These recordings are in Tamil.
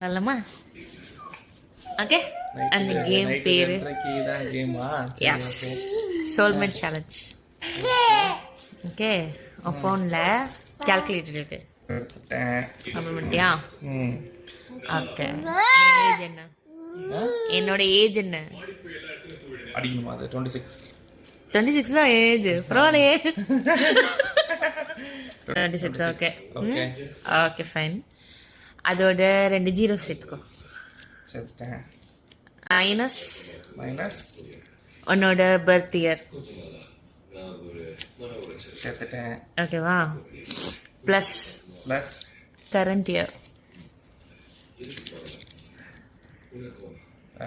வரலாமா? ஓகே, அந்த கேம் பேரு எஸ் சோல்மேட் சேலஞ்ச். ஓகே, உன் ஃபோனில் கால்குலேட்டர் இருக்கு அப்புறமேட்டியா? ஓகே, ஏஜ் என்ன? என்னோட ஏஜ் என்ன? அடிக்கணுமா? அது 26. 26 தான் ஏஜ். பரவாயில்லையே. 26. Okay okay fine. அதோட 2 ஜீரோ சேர்த்துக்கோ. சேர்த்துட்டேன். மைனஸ் உன்னோட பர்த் இயர் சேர்த்துட்டேன். ஓகேவா? Plus current year.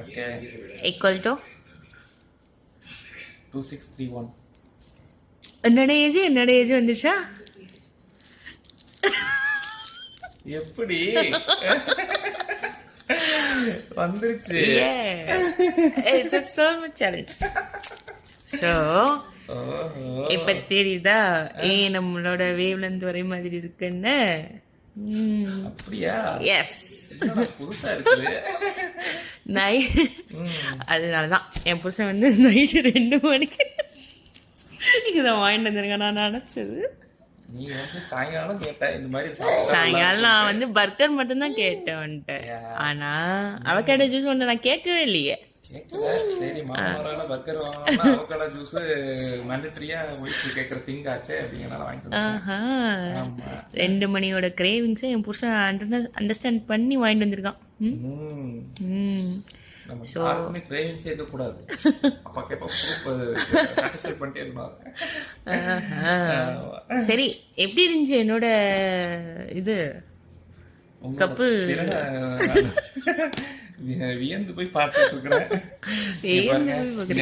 Okay, equal to 2631. என்னோட ஏஜ் வந்துச்சா? எப்படி வந்துருச்சு? It's a soulmate challenge. So இப்ப தெரியுதா ஏன் நம்மளோட வேவ்லென்த் ஒரே மாதிரி இருக்குன்னு? அப்படியா? எஸ், புதுசா இருக்குது. அதனாலதான் என் புருஷன் வந்து நைட்டு 2 மணிக்கு இதான் வாங்கிட்டு வந்துருங்க. நான் நினைச்சது நீ வந்து சாயங்காலம் கேட்ட இந்த மாதிரி. சாயங்காலம் நான் வந்து பர்கர் மட்டும்தான் கேட்டேன் வந்துட்டு. ஆனா அவகேடோ ஜூஸ் ஒன்று நான் கேட்கவே இல்லையே. சரி, மாமரால பர்கர் வாங்கினா அவகேடோ ஜூஸ் மேண்டட்டரியா போயிட்டு கேட்கற திங் ஆச்சே அப்படிங்கறத வாங்கிட்டு 2 மணியோட கிரேவிங்ஸை என் புருஷன் அண்டர்ஸ்டாண்ட் பண்ணி வாங்கிட்டு வந்திருக்கான். கிரேவிங்ஸே இருக்க கூடாது. அப்பா கேப்பா சாட்டிஸ்ஃபை பண்ணிட்டே இருந்தாங்க. சரி, எப்படி இருந்துச்சு என்னோட இது கப்பு? வியந்து போய் பார்த்துட்டு இருக்கிறேன்.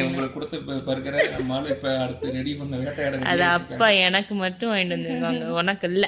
உங்களுக்கு கொடுத்து பர்கரை நம்மளால இப்ப அடுத்து ரெடி பண்ண வேட்டையாட. அது அப்பா எனக்கு மட்டும் வாங்கிட்டு வந்திருக்காங்க, உனக்கு இல்ல.